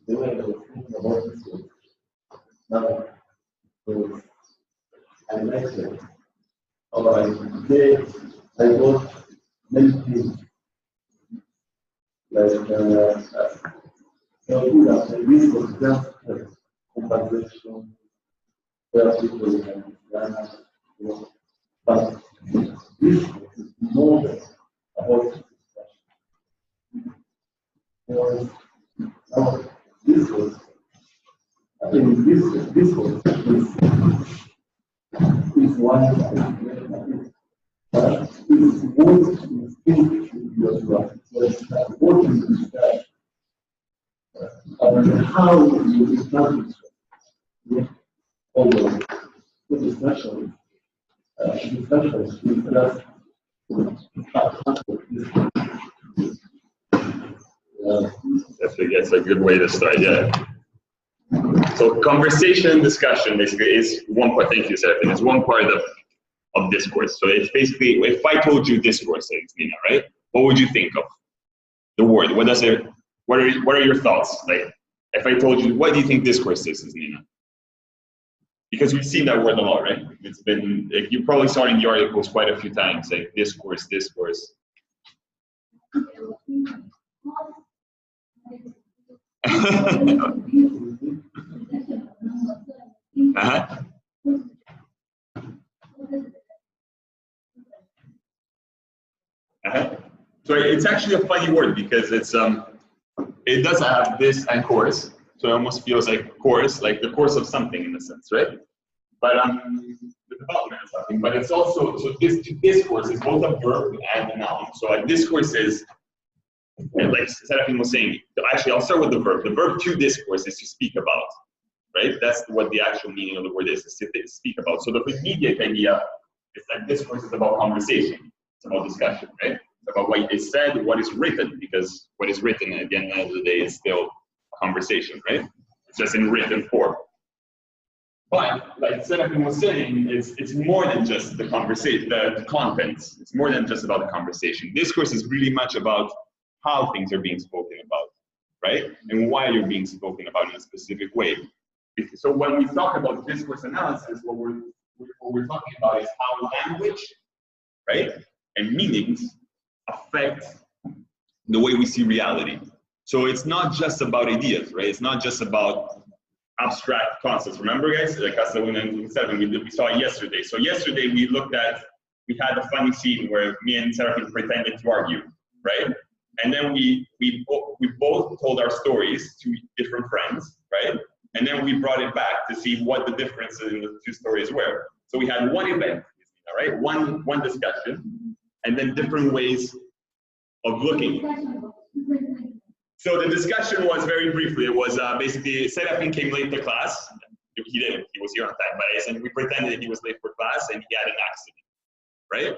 The way I was thinking about this was now, I mentioned, or I got many things like this was just compensation, where people can but this is more about discussion. Now, this was, I think this was is one but it's what you think you're right. What you discuss and how you establish although the discussion is just That's a good way to start, yeah. So conversation discussion basically is one part, thank you, Serafin, it's one part of discourse. So it's basically, if I told you discourse, Nina, right? What would you think of the word? What does it, what are your thoughts? Like, if I told you, what do you think discourse is, Nina? Because we've seen that word a lot, right? It's been, like, you probably saw it in the articles quite a few times, like discourse. So it's actually a funny word because it's it does have this and course, so it almost feels like course, like the course of something in a sense, right? But the development of something. But it's also, so this discourse is both a verb and a noun. So a discourse is, and like Serafin was saying, actually I'll start with the verb. The verb to discourse is to speak about, right? That's what the actual meaning of the word is to speak about. So the immediate idea is that discourse is about conversation. It's about discussion, right? It's about what is said, what is written, because what is written at the end of the day is still a conversation, right? It's just in written form. But like Serafin was saying, it's more than just the conversation, the contents. It's more than just about the conversation. Discourse is really much about how things are being spoken about, right? And why you're being spoken about in a specific way. So when we talk about discourse analysis, what we're talking about is how language, right, and meanings affect the way we see reality. So it's not just about ideas, right? It's not just about abstract concepts. Remember, guys, like we saw it yesterday. So yesterday we had a funny scene where me and Serafin pretended to argue, right? And then we both told our stories to different friends, right? And then we brought it back to see what the differences in the two stories were. So we had one event, all right, one discussion, and then different ways of looking. So the discussion was, very briefly, it was basically Serafin came late to class. He didn't, he was here on time, but we pretended he was late for class and he had an accident, right?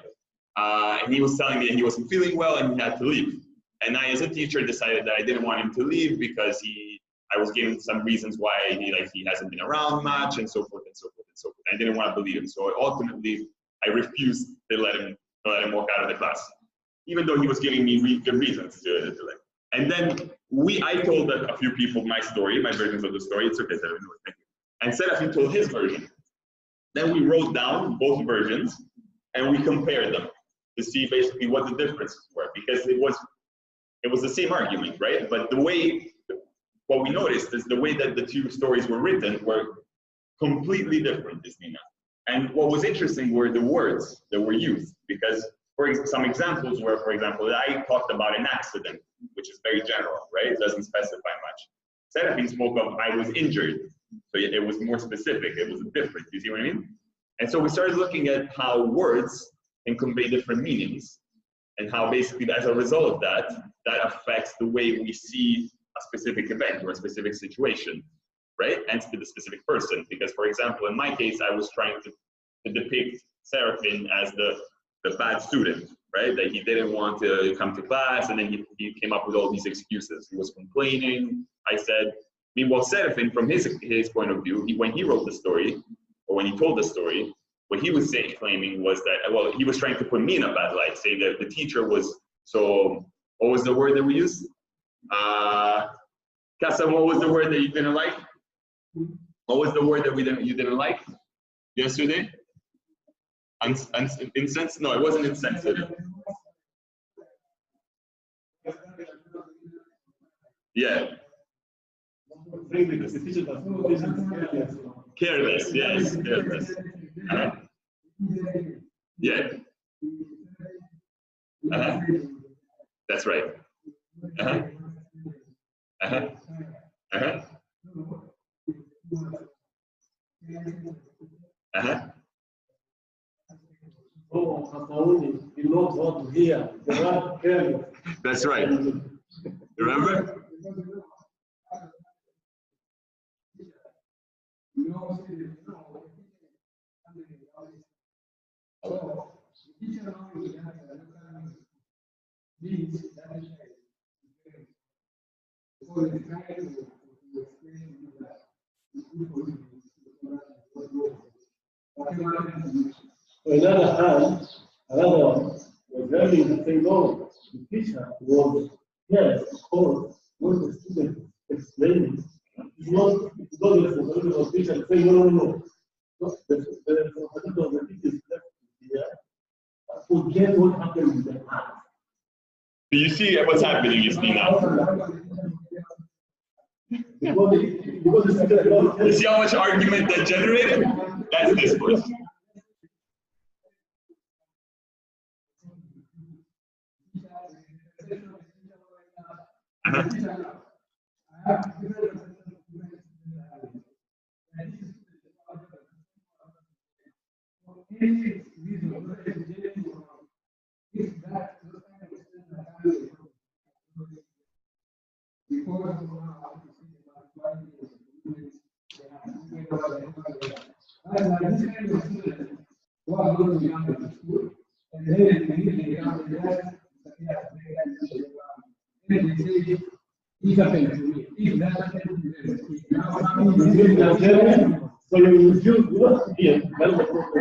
And he was telling me he wasn't feeling well and he had to leave. And I, as a teacher, decided that I didn't want him to leave because I was giving some reasons why he hasn't been around much and so forth and so forth and so forth. I didn't want to believe him, so ultimately I refused to let him walk out of the class, even though he was giving me good reasons to leave. And then I told a few people my story, my versions of the story. It's okay, Serafin, thank you. And Serafin told his version. Then we wrote down both versions and we compared them to see basically what the differences were, because it was the same argument, right? But what we noticed is the way that the two stories were written were completely different, Nina. And what was interesting were the words that were used, because some examples were, for example, I talked about an accident, which is very general, right? It doesn't specify much. Serafin spoke of I was injured, so it was more specific, it was different, you see what I mean? And so we started looking at how words can convey different meanings, and how basically as a result of that affects the way we see a specific event or a specific situation, right? And to the specific person. Because, for example, in my case, I was trying to depict Serafin as the bad student, right? That he didn't want to come to class, and then he came up with all these excuses. He was complaining. I said, meanwhile, Serafin, from his point of view, when he wrote the story, or when he told the story, what he was claiming was that, well, he was trying to put me in a bad light, saying that the teacher was, so, what was the word that we used? Kassa, what was the word that you didn't like? What was the word that you didn't like yesterday? Insensitive? No, it wasn't insensitive. Yeah. Careless, yes, careless. Yeah. That's right. That's right. Remember? On the other hand, another one was learning to say no. The teacher was, yes, of course, when the student explaining, it's not the responsibility of the teacher to say no. The responsibility of the teacher is left here. Forget what happened in the past. Do you see what's happening, Yasmina? You see how much argument that generated? That's discourse.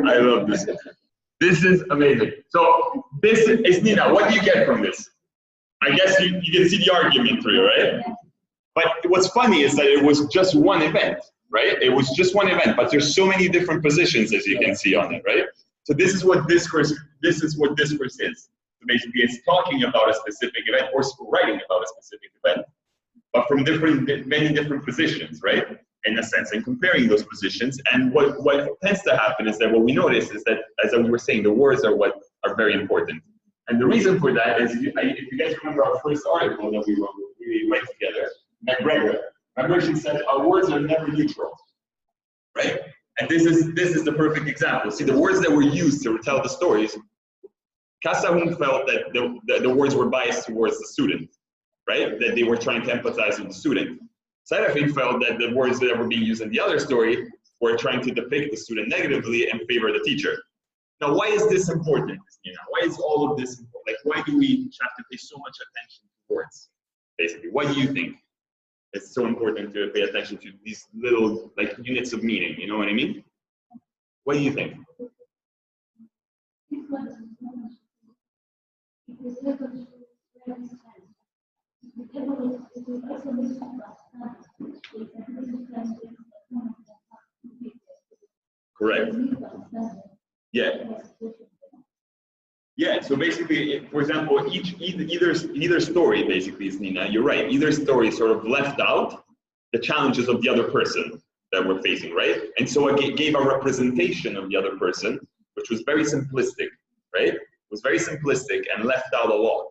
I love this. This is amazing. So this is Nina. What do you get from this? I guess you can see the argument through, right? But what's funny is that it was just one event, right? It was just one event, but there's so many different positions as you can see on it, right? So this is what discourse is. So basically, it's talking about a specific event or writing about a specific event, but from many different positions, right? In a sense, and comparing those positions. And what tends to happen is that what we notice is that, as we were saying, the words are what are very important. And the reason for that is, if you guys remember our first article that we write together, McGregor, remember she said our words are never neutral, right? And this is the perfect example. See, the words that were used to retell the stories, Kasahun felt that the words were biased towards the student, right? That they were trying to empathize with the student. Serafin felt that the words that were being used in the other story were trying to depict the student negatively and favor the teacher. Now, why is this important? Why is all of this important? Like, why do we have to pay so much attention to words? Basically, why do you think it's so important to pay attention to these little, like, units of meaning? You know what I mean? What do you think? Correct. Yeah. Yeah. So basically, for example, either story basically is Nina. You're right. Either story sort of left out the challenges of the other person that we're facing, right? And so it gave a representation of the other person, which was very simplistic, right? It was very simplistic and left out a lot,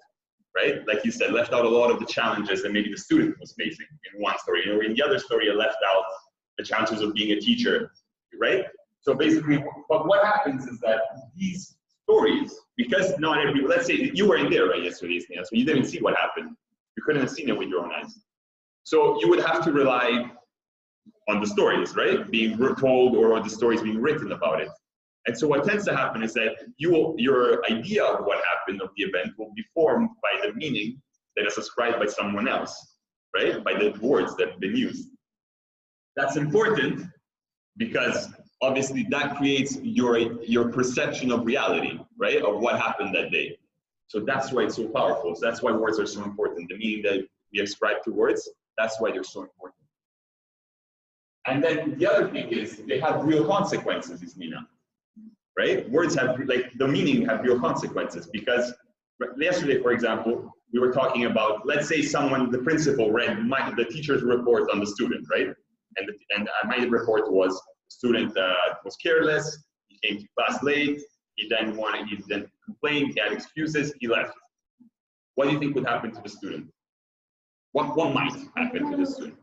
right? Like you said, left out a lot of the challenges that maybe the student was facing in one story. You know, in the other story, it left out the challenges of being a teacher, right? So basically, but what happens is that these stories, because not every, let's say you weren't there, right, yesterday, so you didn't see what happened. You couldn't have seen it with your own eyes. So you would have to rely on the stories, right? Being told, or the stories being written about it. And so what tends to happen is that your idea of what happened of the event will be formed by the meaning that is ascribed by someone else, right? By the words that have been used. That's important because obviously that creates your perception of reality, right? Of what happened that day. So that's why it's so powerful. So that's why words are so important. The meaning that we ascribe to words, that's why they're so important. And then the other thing is they have real consequences, Ismina, right? Words have, like, the meaning have real consequences, because yesterday, for example, we were talking about, let's say the principal read the teacher's report on the student, right? And my report was, the student was careless, he came to class late, he then complained, he had excuses, he left. What do you think would happen to the student? What might happen to the student?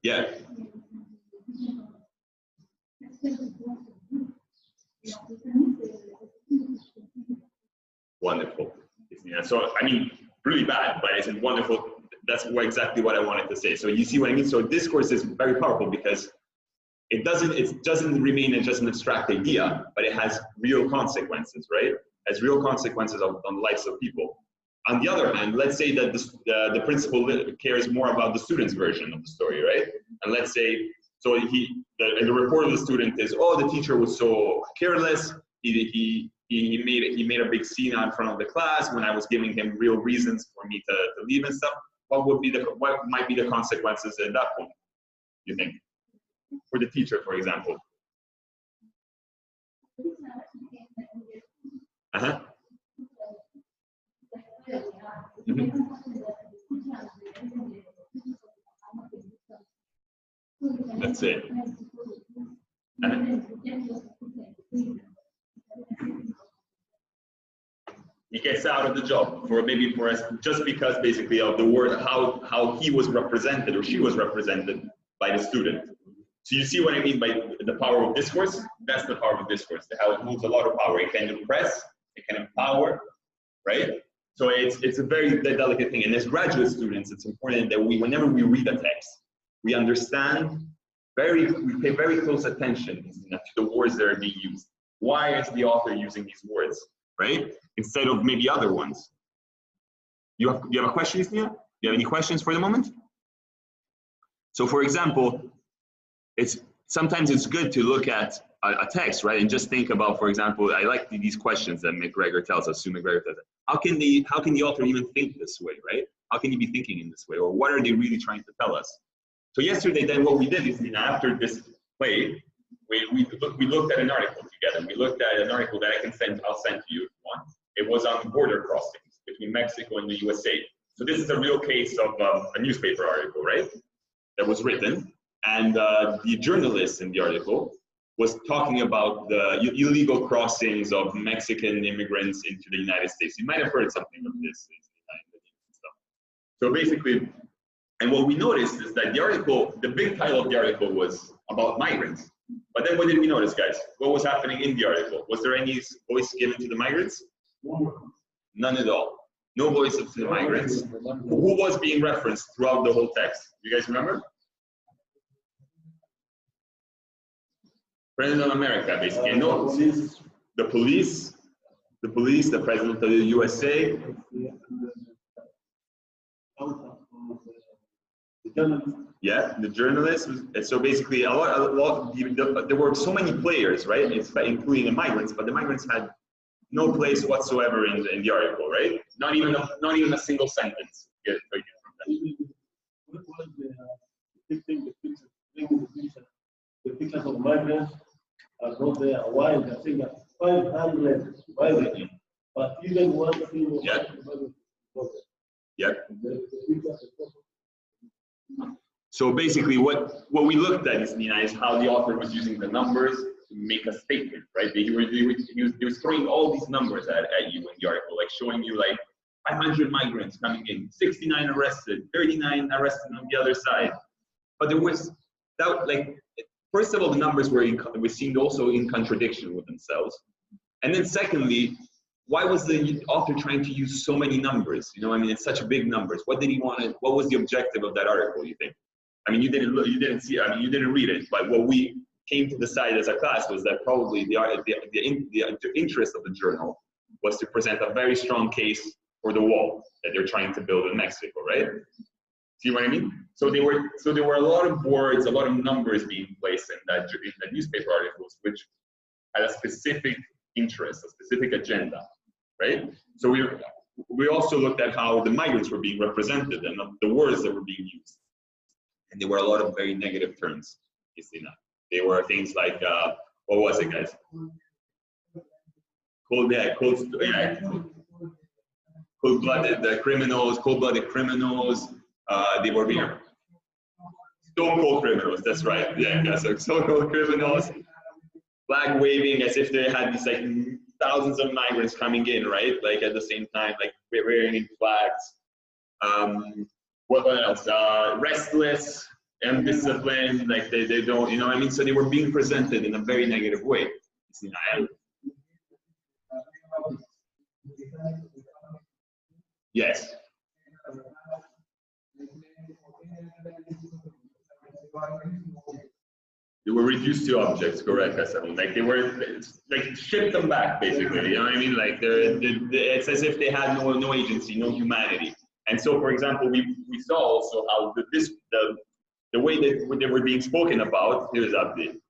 Yeah. Wonderful. Yeah. So, I mean, really bad, but it's wonderful. That's exactly what I wanted to say. So you see what I mean? So discourse is very powerful because it doesn't remain as just an abstract idea, but it has real consequences, right? It has real consequences on the lives of people. On the other hand, let's say that the principal cares more about the student's version of the story, right? And let's say, so the report of the student is, oh, the teacher was so careless, he made a big scene out in front of the class when I was giving him real reasons for me to leave and stuff. What might be the consequences at that point, you think? For the teacher, for example. That's it. He gets out of the job just because basically of the word, how he was represented or she was represented by the student. So you see what I mean by the power of discourse? That's the power of discourse, how it holds a lot of power. It can impress, it can empower, right? So it's a very delicate thing. And as graduate students, it's important that whenever we read a text, we understand, we pay very close attention to the words that are being used. Why is the author using these words, right? Instead of maybe other ones. You have a question, Isnia? You have any questions for the moment? So for example, sometimes it's good to look at a text, right? And just think about, for example, I like these questions that McGregor tells us, Sue McGregor tells us. How can the author even think this way, right? How can he be thinking in this way? Or what are they really trying to tell us? So yesterday, then what we did is, after this play, we looked at an article together. We looked at an article that I'll send to you if you want. It was on border crossings between Mexico and the USA. So this is a real case of a newspaper article, right? That was written. And the journalist in the article was talking about the illegal crossings of Mexican immigrants into the United States. You might have heard something of this. So basically, and what we noticed is that the big title of the article was about migrants. But then what did we notice, guys? What was happening in the article? Was there any voice given to the migrants? None at all. No voice to the migrants. Who was being referenced throughout the whole text? You guys remember? President of America, basically. No, the police, the president of the USA. Yeah, the journalists. And so basically, there were so many players, right? Including the migrants, but the migrants had no place whatsoever in the article, right? Not even a single sentence. What was the pictures of migrants are not there. Why? I think 500 migrants, but even one thing. Yeah. Yeah. So basically, what we looked at is how the author was using the numbers to make a statement, right? He was throwing all these numbers at you in the article, like showing you like 500 migrants coming in, 69 arrested, 39 arrested on the other side. But there was that, like, first of all, the numbers seemed also in contradiction with themselves, and then secondly, why was the author trying to use so many numbers? You know, I mean, it's such big numbers. What did he want? What was the objective of that article, you think? I mean, you didn't see it. I mean, you didn't read it. But what we came to decide as a class was that probably the interest of the journal was to present a very strong case for the wall that they're trying to build in Mexico, right? See what I mean? So there were a lot of words, a lot of numbers being placed in that newspaper articles, which had a specific interest, a specific agenda, right? So we also looked at how the migrants were being represented and the words that were being used. And there were a lot of very negative terms, Christina. There were things like, what was it, guys? Cold-blooded criminals, cold-blooded criminals. They were being stone-cold criminals. That's right. Yeah, so stone-cold criminals. Flag waving as if they had these like thousands of migrants coming in, right? Like at the same time, like wearing flags. What else? Restless, undisciplined. Like they don't, you know what I mean? So they were being presented in a very negative way. Yes. They were reduced to objects, correct? Like they were, like strip them back, basically. You know what I mean? Like it's as if they had no agency, no humanity. And so, for example, we saw also how the way that they were being spoken about. Here's Abdi.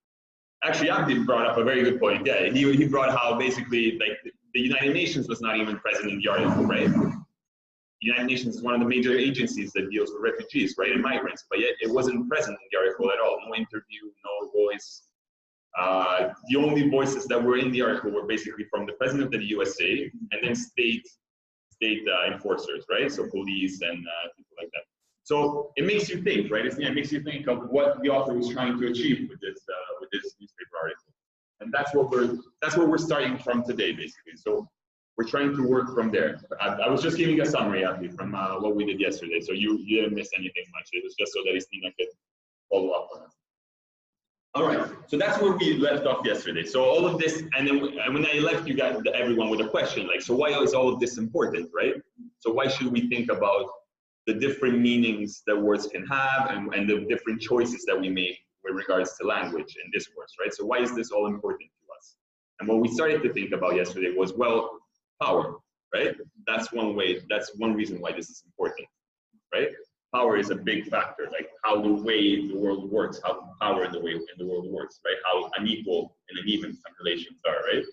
Actually, Abdi brought up a very good point. Yeah, he brought how basically like the United Nations was not even present in the article, right? The United Nations is one of the major agencies that deals with refugees, right, and migrants, but yet it wasn't present in the article at all. No interview, no voice. The only voices that were in the article were basically from the president of the USA and then state enforcers, right? So police and people like that. So it makes you think, right? It makes you think of what the author was trying to achieve with this newspaper article, and that's what we're starting from today, basically. So we're trying to work from there. I was just giving a summary, Abdi, from what we did yesterday, so you didn't miss anything much. It was just so that Istina could follow up on us. All right, so that's where we left off yesterday. So all of this, and then when I left you guys, everyone with a question, like, so why is all of this important, right? So why should we think about the different meanings that words can have and the different choices that we make with regards to language and discourse, right? So why is this all important to us? And what we started to think about yesterday was, well, power, right? That's one way, that's one reason why this is important, right? Power is a big factor, like how the way the world works, how power in the world works, right? How unequal and uneven some relations are, right?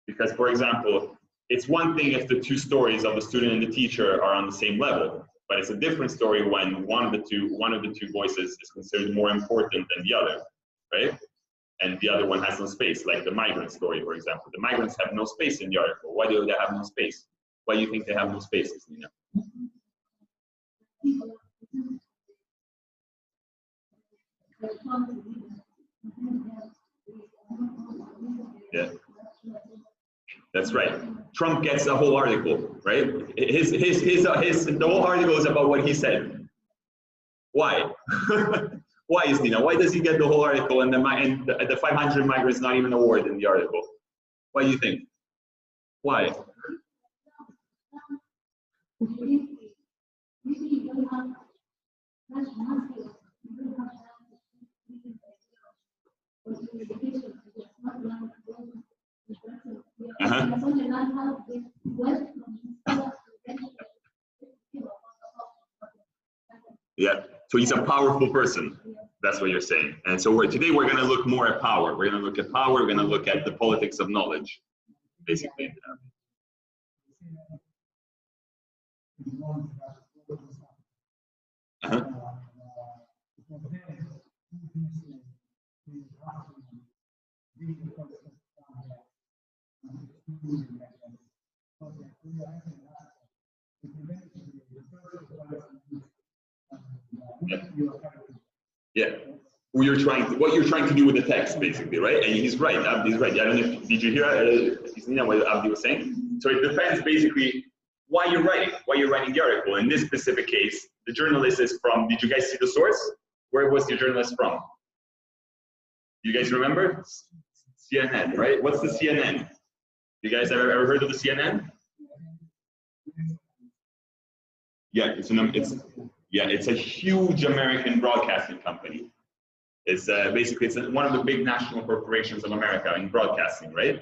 Because, for example, it's one thing if the two stories of the student and the teacher are on the same level, but it's a different story when one of the two voices is considered more important than the other, right? And the other one has no space, like the migrant story, for example. The migrants have no space in the article. Why do they have no space? Why do you think they have no space, Nina? Yeah, that's right. Trump gets the whole article, right? The whole article is about what he said. Why? Why, Istina? Why does he get the whole article and the 500 migrants not even a word in the article? Why do you think? Why? Yeah, so he's a powerful person. That's what you're saying. And so today we're going to look more at power. We're going to look at power. We're going to look at the politics of knowledge, basically. Yeah. What you're trying to do with the text, basically, right? And he's right. Abdi's right. I don't know if, did you hear what Abdi was saying? So it depends basically why you're writing the article. In this specific case, the journalist is from, did you guys see the source? Where was the journalist from? You guys remember? CNN, right? What's the CNN? You guys ever heard of the CNN? Yeah, it's a huge American broadcasting company. It's basically one of the big national corporations of America in broadcasting, right?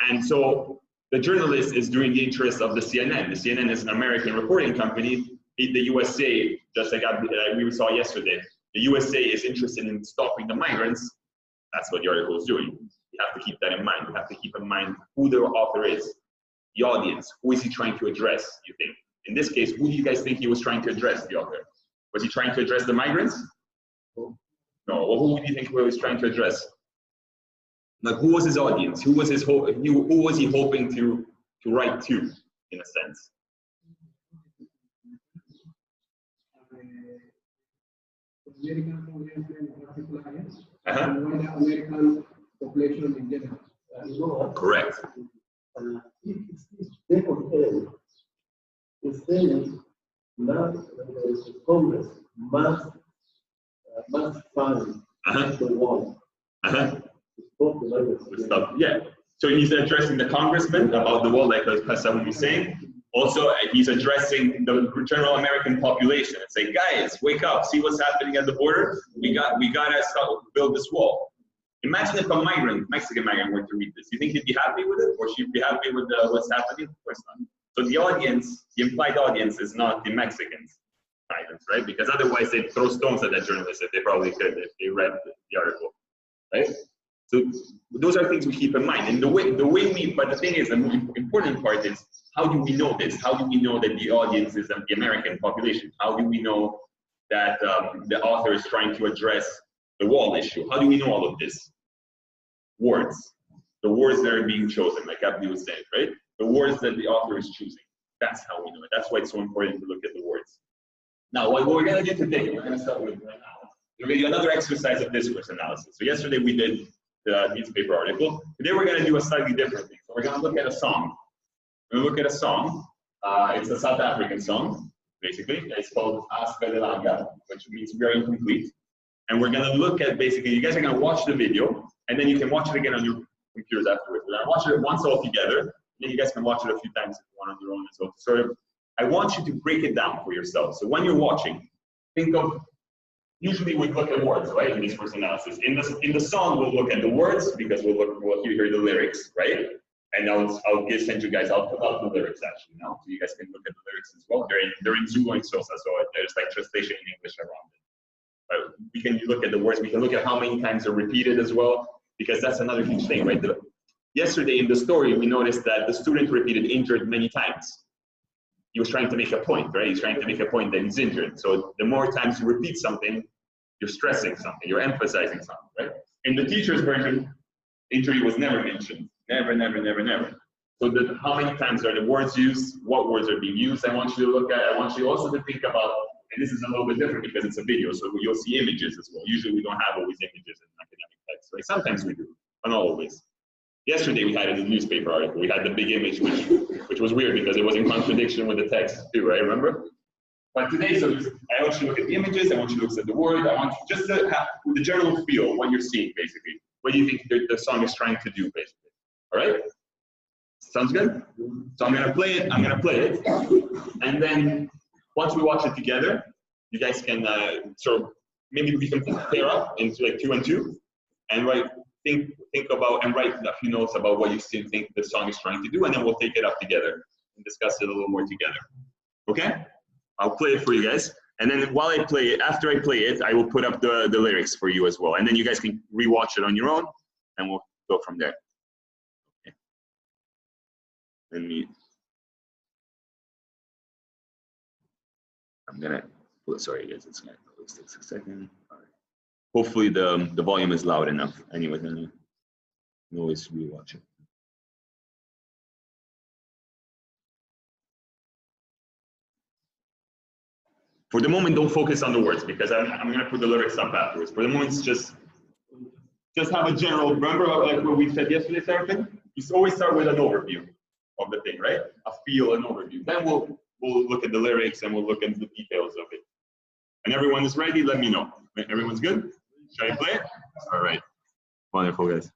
And so the journalist is doing the interest of the CNN. The CNN is an American reporting company. The USA, just like we saw yesterday, the USA is interested in stopping the migrants. That's what the article is doing. You have to keep that in mind. You have to keep in mind who the author is, the audience. Who is he trying to address, you think? In this case, who do you guys think he was trying to address, the author? Was he trying to address the migrants? No. Well, who do you think he was trying to address? Like, who was his audience? Who was his who was he hoping to write to, in a sense? American population in particular, yes. And the American population in general. Correct. If it's second is saying that the Congress must fund the wall. Stop. Yeah. So he's addressing the congressman about the wall, like Hassan was saying. Also, he's addressing the general American population and say, guys, wake up, see what's happening at the border. We gotta start build this wall. Imagine if a Mexican migrant were to read this. You think he'd be happy with it, or she'd be happy with what's happening? Of course not. So the audience, the implied audience, is not the Mexicans, migrants, right? Because otherwise they'd throw stones at that journalist if they probably could if they read the article, right? So those are things we keep in mind. And but the thing is, the important part is, how do we know this? How do we know that the audience is the American population? How do we know that the author is trying to address the wall issue? How do we know all of this? Words. The words that are being chosen, like Abdi was saying, right? The words that the author is choosing. That's how we know it. That's why it's so important to look at the words. Now, what we're going to do today, we're going to start with right now. We're going to do another exercise of discourse analysis. So yesterday we did the newspaper article. Today we're going to do a slightly different thing. So we're going to look at a song. We're going to look at a song. It's a South African song, basically. It's called Asca de Langa, which means we are incomplete. And we're going to look at, basically, you guys are going to watch the video, and then you can watch it again on your computers afterwards. We're going to watch it once all together, and then you guys can watch it a few times if you want on your own as well. Sort of, I want you to break it down for yourself. So when you're watching, think of, usually we look at words, right, in discourse analysis. In the song, we'll look at the words, because we'll hear the lyrics, right? And I'll send you guys, I'll put out the lyrics actually now, so you guys can look at the lyrics as well. They're in Zulu and Xhosa, so there's like translation in English around it. We can look at the words, we can look at how many times they're repeated as well, because that's another huge thing, right? Yesterday in the story, we noticed that the student repeated injured many times. He was trying to make a point, right? He's trying to make a point that he's injured. So the more times you repeat something, you're stressing something, you're emphasizing something, right? In the teacher's version, injury was never mentioned. Never, never, never, never. So how many times are the words used? What words are being used? I want you to look at, I want you also to think about, and this is a little bit different because it's a video, so you'll see images as well. Usually we don't have always images in academic text, right? Sometimes we do, but not always. Yesterday we had in the newspaper article, we had the big image, which was weird because it was in contradiction with the text too, right? Remember? But today, so I want you to look at the images, I want you to look at the word, I want you just to have the general feel, what you're seeing basically. What do you think the song is trying to do basically? All right? Sounds good? So I'm gonna play it, and then once we watch it together, you guys can sort of, maybe we can pair up into like 2 and 2, and think about and write a few notes about what you still think the song is trying to do, and then we'll take it up together and discuss it a little more together. Okay? I'll play it for you guys, and then while I play it, after I play it, I will put up the lyrics for you as well, and then you guys can rewatch it on your own, and we'll go from there. Okay. Sorry guys, it's gonna take a second. All right. Hopefully the volume is loud enough. Anyway, then you can always rewatch it. For the moment, don't focus on the words because I'm gonna put the lyrics up afterwards. For the moment, it's just have a general. Remember like what we said yesterday, Seraphin? You always start with an overview of the thing, right? A feel, an overview. Then we'll look at the lyrics and we'll look at the details of it. And everyone is ready, let me know. Everyone's good? Should I play it? All right. Wonderful, guys.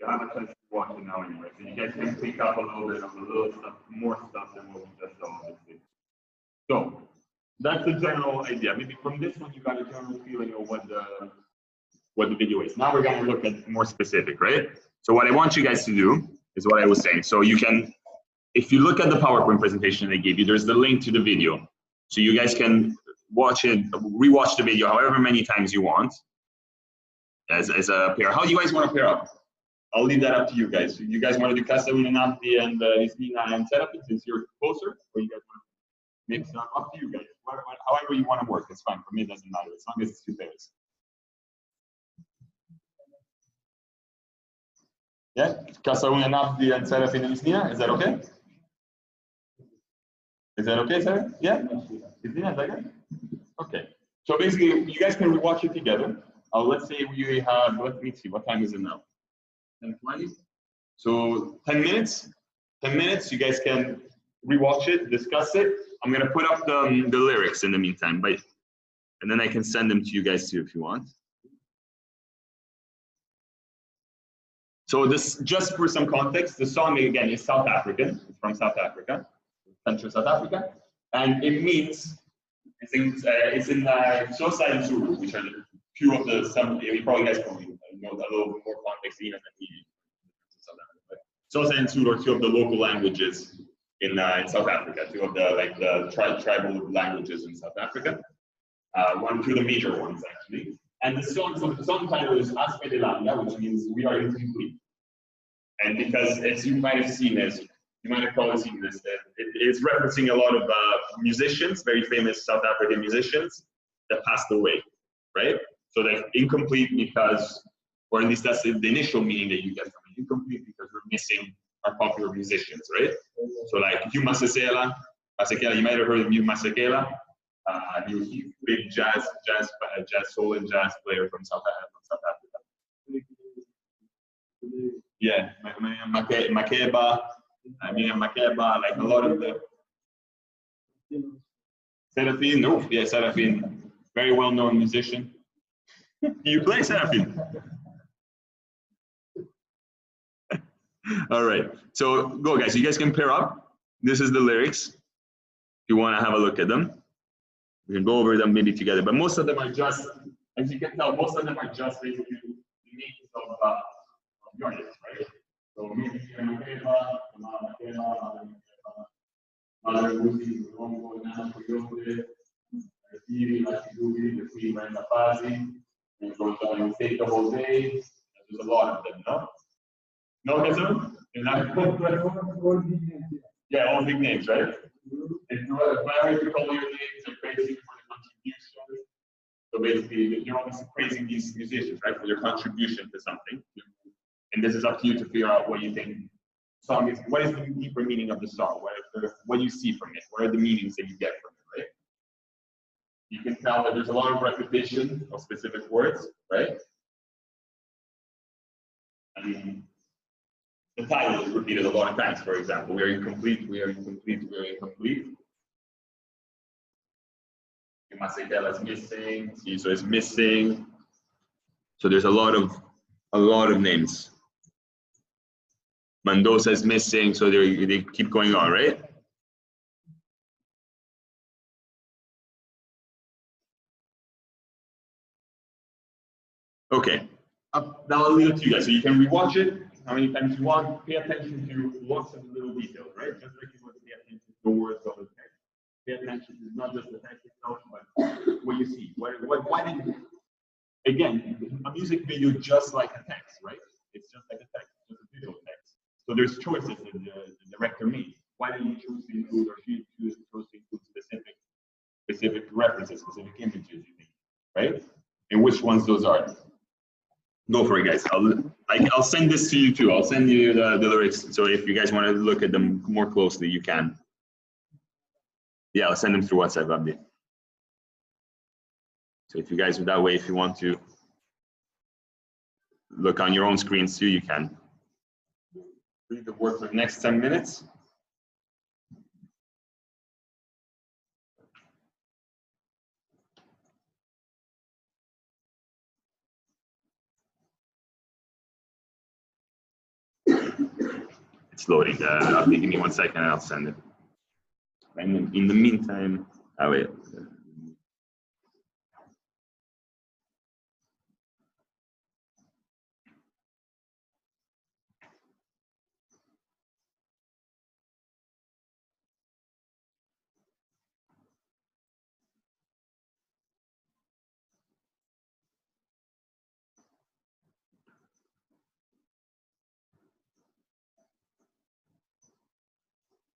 You have a chance to watch it now anyway. So you guys can pick up a little bit of the little stuff, more stuff than what we just saw. So that's the general idea. Maybe from this one you got a general feeling of what the video is. Now we're going to look at more specific, right? So what I want you guys to do is what I was saying. So you can, if you look at the PowerPoint presentation they gave you, there's the link to the video. So you guys can watch it, rewatch the video however many times you want as a pair. How do you guys want to pair up? I'll leave that up to you guys. You guys want to do Casa Una Nafti and Istina and Therapy since you're closer, or you guys want to mix it up to you guys? However you want to work, it's fine. For me, it doesn't matter as long as it's 2 pairs. Yeah, Casa Una Nafti and Serafin and Istina. Is that okay? Is that okay, Sarah? Yeah? Istina, is that good? Okay. So basically, you guys can rewatch it together. Let's say we have, let me see, what time is it now? 10:20. So 10 minutes. 10 minutes. You guys can rewatch it, discuss it. I'm gonna put up the lyrics in the meantime, and then I can send them to you guys too if you want. So this, just for some context, the song again is South African. It's from South Africa, Central South Africa, and it means it's in Xhosa and Zulu, which are the few of the you probably guys probably know a little bit more context even than me. Xhosa and Zulu are 2 of the local languages in South Africa, 2 of the tribal languages in South Africa. 2 of the major ones actually. And the song title is Aspedelalia, which means we are incomplete. And because as you might have seen this, you might have probably seen this, that it's referencing a lot of musicians, very famous South African musicians that passed away, right? So they're incomplete because, or at least that's the initial meaning that you get from it, incomplete because we're missing our popular musicians, right? So like Hugh Masekela, you might have heard of Hugh Masekela. He was a big jazz, soul and jazz player from South Africa. Yeah, Makeba, like a lot of the Serafin, no, yeah, Serafin, very well-known musician. You play Serafin? All right, so go guys, you guys can pair up. This is the lyrics. If you want to have a look at them, we can go over them maybe together, but most of them are just, as you can tell, most of them are just basically the names of the artists, right? So maybe Mother Lucy, Longo, Nana, Coyote, Stevie, Lashidubi, the Queen, Brenda Pazzi, and goes on and take the whole day. There's a lot of them, no? No, Kesum? Yeah, all big names, right? If I were to call your names, they're praising for the contribution. So basically, you're obviously praising these musicians, right, for their contribution to something. And this is up to you to figure out what you think song is. What is the deeper meaning of the song? What do you see from it? What are the meanings that you get from it, right? You can tell that there's a lot of repetition of specific words, right? I mean, the title is repeated a lot of times, for example. We are incomplete, we are incomplete, we are incomplete. Masekela is missing, Ciso is missing. So there's a lot of names. Mendoza is missing, so they keep going on, right? Okay, now I'll leave it to you guys. So you can rewatch it how many times you want. Pay attention to lots of little details, right? Just like you want to pay attention to the words of the text. Pay attention to not just the text itself, but what you see. Why did you, again, a music video just like a text, right? It's just like a text, it's just a video text. So there's choices that the director made. Why did you choose to include, or she chose to include specific references, specific images, you think, right? And which ones those are? Go for it, guys. I'll send this to you too. I'll send you the lyrics. So if you guys want to look at them more closely, you can. Yeah, I'll send them through WhatsApp update. So if you guys are that way, if you want to look on your own screens too, you can. Read the work for the next 10 minutes. It's loading. Give me 1 second and I'll send it. And then in the meantime, wait.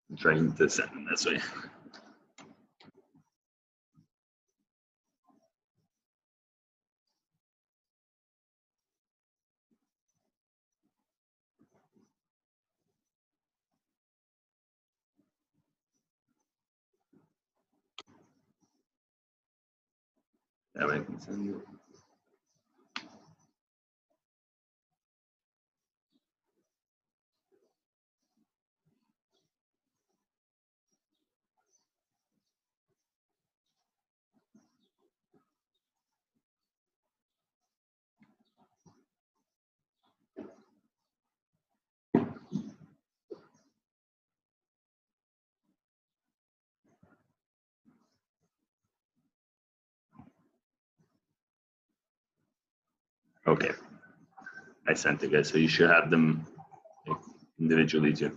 I'm trying to send them this way. That way I can send it. Okay, I sent it, guys. So you should have them individually too.